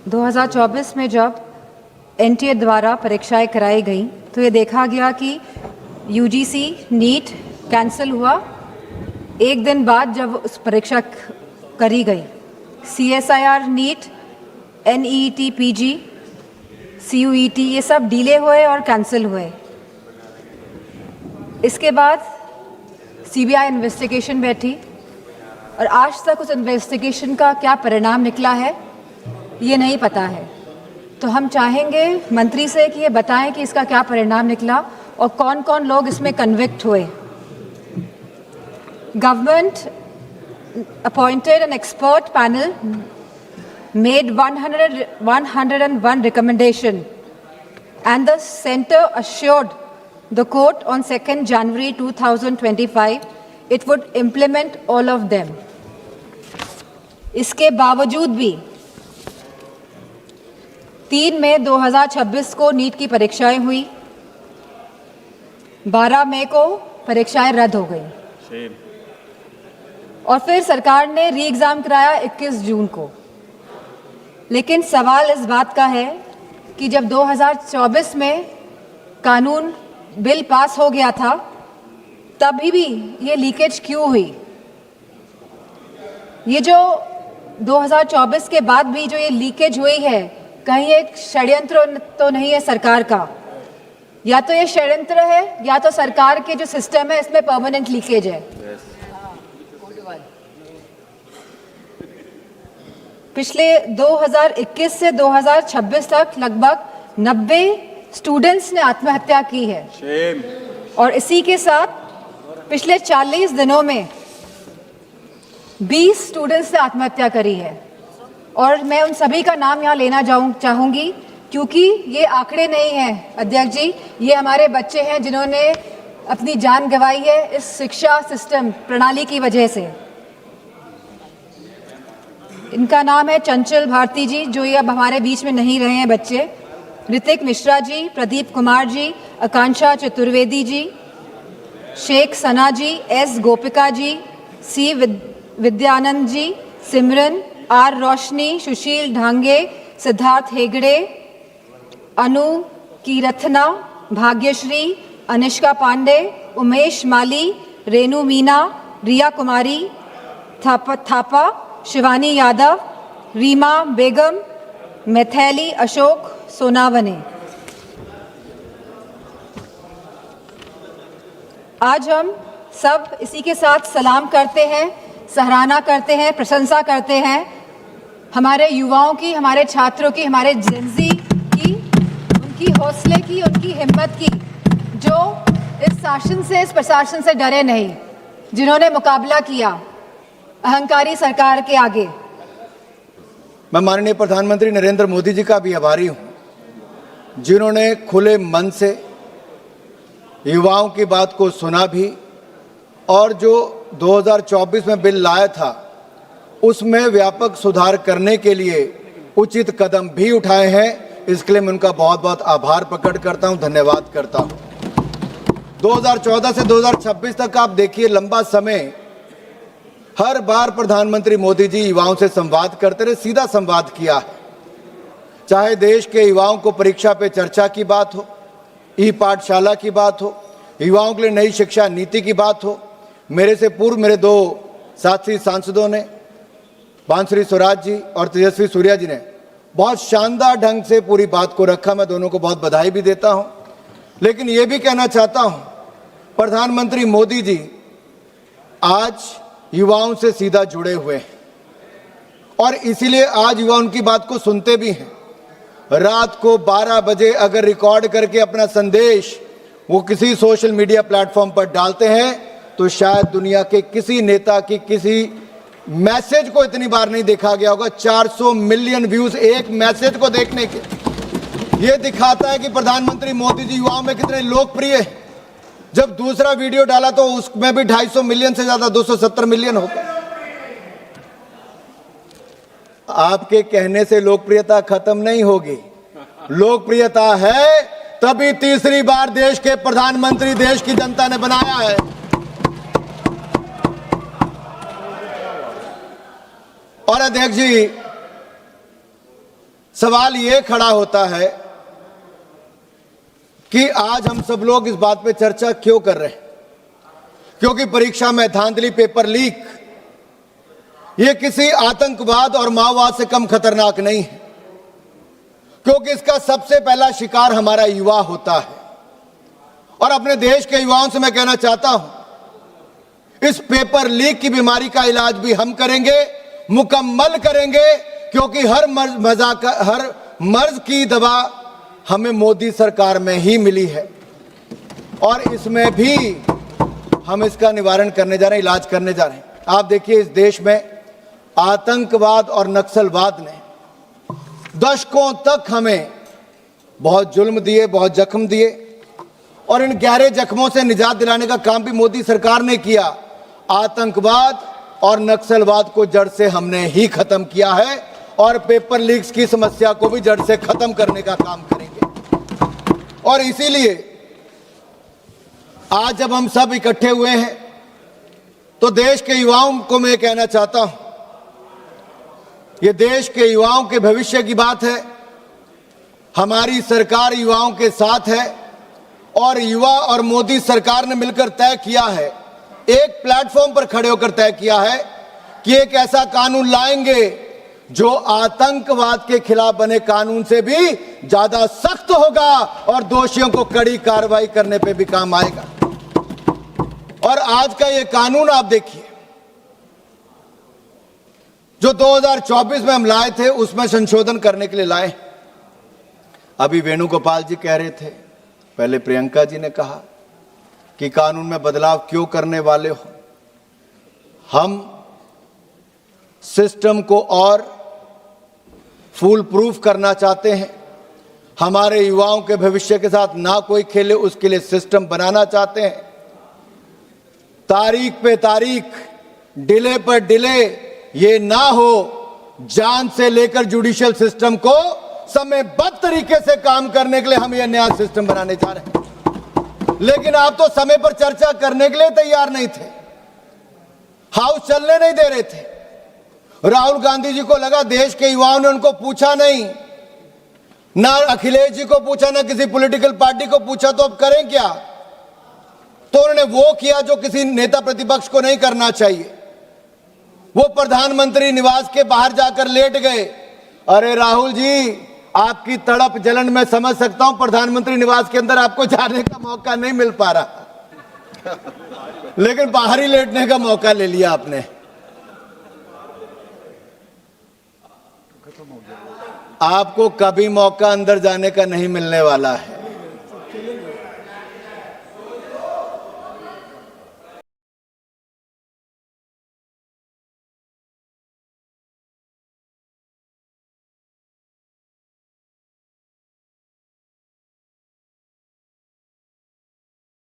2024 में जब एनटीए द्वारा परीक्षाएं कराई गई तो ये देखा गया कि यूजीसी नीट कैंसिल हुआ एक दिन बाद जब उस परीक्षा करी गई। CSIR NEET, NET PG, CUET ये सब डिले हुए और कैंसिल हुए। इसके बाद सीबीआई इन्वेस्टिगेशन बैठी और आज तक उस इन्वेस्टिगेशन का क्या परिणाम निकला है ये नहीं पता है। तो हम चाहेंगे मंत्री से कि ये बताएं कि इसका क्या परिणाम निकला और कौन कौन लोग इसमें कन्विक्ट हुए। Government appointed an expert panel, made 101 recommendation, and the center assured the court on 2nd January 2025 it would implement all of them. इसके बावजूद भी 3 मई 2026 को नीट की परीक्षाएं हुई, 12 मई को परीक्षाएं रद्द हो गई और फिर सरकार ने री एग्ज़ाम कराया 21 जून को। लेकिन सवाल इस बात का है कि जब 2024 में कानून बिल पास हो गया था तभी भी ये लीकेज क्यों हुई। ये जो 2024 के बाद भी जो ये लीकेज हुई है, कहीं एक षड्यंत्र तो नहीं है सरकार का? या तो ये षड्यंत्र है या तो सरकार के जो सिस्टम है इसमें परमानेंट लीकेज है। पिछले 2021 से 2026 तक लगभग 90 स्टूडेंट्स ने आत्महत्या की है और इसी के साथ पिछले 40 दिनों में 20 स्टूडेंट्स ने आत्महत्या करी है। और मैं उन सभी का नाम यहाँ लेना चाहूँगी क्योंकि ये आंकड़े नहीं हैं अध्यक्ष जी, ये हमारे बच्चे हैं जिन्होंने अपनी जान गंवाई है इस शिक्षा सिस्टम प्रणाली की वजह से। इनका नाम है चंचल भारती जी, जो ये अब हमारे बीच में नहीं रहे हैं बच्चे, ऋतिक मिश्रा जी, प्रदीप कुमार जी, आकांक्षा चतुर्वेदी जी, शेख सना जी, S Gopika ji, C Vidyanand ji, Simran, are रोशनी, सुशील ढांगे, सिद्धार्थ हेगड़े, अनु कीरथना, भाग्यश्री, अनिष्का पांडे, उमेश माली, रेनू मीना, रिया कुमारी थापा, शिवानी यादव, रीमा बेगम, मैथिली अशोक सोनावने। आज हम सब इसी के साथ सलाम करते हैं, सराहना करते हैं, प्रशंसा करते हैं हमारे युवाओं की, हमारे छात्रों की, हमारे जेनजी की, उनकी हौसले की, उनकी हिम्मत की, जो इस शासन से, इस प्रशासन से डरे नहीं, जिन्होंने मुकाबला किया अहंकारी सरकार के आगे। मैं माननीय प्रधानमंत्री नरेंद्र मोदी जी का भी आभारी हूं, जिन्होंने खुले मन से युवाओं की बात को सुना भी और जो 2024 में बिल लाया था उसमें व्यापक सुधार करने के लिए उचित कदम भी उठाए हैं। इसके लिए मैं उनका बहुत बहुत आभार प्रकट करता हूं, धन्यवाद करता हूं। 2014 से 2026 तक आप देखिए, लंबा समय हर बार प्रधानमंत्री मोदी जी युवाओं से संवाद करते रहे, सीधा संवाद किया है। चाहे देश के युवाओं को परीक्षा पे चर्चा की बात हो, ई पाठशाला की बात हो, युवाओं के लिए नई शिक्षा नीति की बात हो। मेरे से पूर्व मेरे 2 साथी सांसदों ने, बांसुरी स्वराज जी और तेजस्वी सूर्या जी ने बहुत शानदार ढंग से पूरी बात को रखा। मैं दोनों को बहुत बधाई भी देता हूं। लेकिन ये भी कहना चाहता हूं, प्रधानमंत्री मोदी जी आज युवाओं से सीधा जुड़े हुए हैं और इसीलिए आज युवा उनकी बात को सुनते भी हैं। रात को 12 बजे अगर रिकॉर्ड करके अपना संदेश वो किसी सोशल मीडिया प्लेटफॉर्म पर डालते हैं तो शायद दुनिया के किसी नेता की किसी मैसेज को इतनी बार नहीं देखा गया होगा। 400 मिलियन व्यूज एक मैसेज को देखने के, ये दिखाता है कि प्रधानमंत्री मोदी जी युवाओं में कितने लोकप्रिय हैं। जब दूसरा वीडियो डाला तो उसमें भी 250 मिलियन से ज्यादा, 270 मिलियन हो गए। आपके कहने से लोकप्रियता खत्म नहीं होगी, लोकप्रियता है तभी तीसरी बार देश के प्रधानमंत्री देश की जनता ने बनाया है। और अध्यक्ष जी, सवाल ये खड़ा होता है कि आज हम सब लोग इस बात पे चर्चा क्यों कर रहे हैं? क्योंकि परीक्षा में धांधली, पेपर लीक ये किसी आतंकवाद और माओवाद से कम खतरनाक नहीं है, क्योंकि इसका सबसे पहला शिकार हमारा युवा होता है। और अपने देश के युवाओं से मैं कहना चाहता हूं, इस पेपर लीक की बीमारी का इलाज भी हम करेंगे, मुकम्मल करेंगे, क्योंकि हर मर्ज की दवा हमें मोदी सरकार में ही मिली है और इसमें भी हम इसका निवारण करने जा रहे हैं, इलाज करने जा रहे हैं। आप देखिए, इस देश में आतंकवाद और नक्सलवाद ने दशकों तक हमें बहुत जुल्म दिए, बहुत जख्म दिए, और इन गहरे जख्मों से निजात दिलाने का काम भी मोदी सरकार ने किया। आतंकवाद और नक्सलवाद को जड़ से हमने ही खत्म किया है और पेपर लीक्स की समस्या को भी जड़ से खत्म करने का काम करेंगे। और इसीलिए आज जब हम सब इकट्ठे हुए हैं तो देश के युवाओं को मैं कहना चाहता हूं, ये देश के युवाओं के भविष्य की बात है। हमारी सरकार युवाओं के साथ है और युवा और मोदी सरकार ने मिलकर तय किया है, एक प्लेटफॉर्म पर खड़े होकर तय किया है कि एक ऐसा कानून लाएंगे जो आतंकवाद के खिलाफ बने कानून से भी ज्यादा सख्त होगा और दोषियों को कड़ी कार्रवाई करने पे भी काम आएगा। और आज का ये कानून आप देखिए, जो 2024 में हम लाए थे उसमें संशोधन करने के लिए लाए। अभी वेणुगोपाल जी कह रहे थे, पहले प्रियंका जी ने कहा कि कानून में बदलाव क्यों करने वाले हो। हम सिस्टम को और फूल प्रूफ करना चाहते हैं, हमारे युवाओं के भविष्य के साथ ना कोई खेले, उसके लिए सिस्टम बनाना चाहते हैं। तारीख पे तारीख, डिले पर डिले ये ना हो, जान से लेकर जुडिशियल सिस्टम को समयबद्ध तरीके से काम करने के लिए हम ये नया सिस्टम बनाने जा रहे हैं। लेकिन आप तो समय पर चर्चा करने के लिए तैयार नहीं थे, हाउस चलने नहीं दे रहे थे। राहुल गांधी जी को लगा देश के युवाओं ने उनको पूछा नहीं, ना अखिलेश जी को पूछा, ना किसी पॉलिटिकल पार्टी को पूछा, तो अब करें क्या? तो उन्होंने वो किया जो किसी नेता प्रतिपक्ष को नहीं करना चाहिए। वो प्रधानमंत्री निवास के बाहर जाकर लेट गए। अरे राहुल जी, आपकी तड़प जलन मैं समझ सकता हूं, प्रधानमंत्री निवास के अंदर आपको जाने का मौका नहीं मिल पा रहा लेकिन बाहर ही लेटने का मौका ले लिया आपने। आपको कभी मौका अंदर जाने का नहीं मिलने वाला है।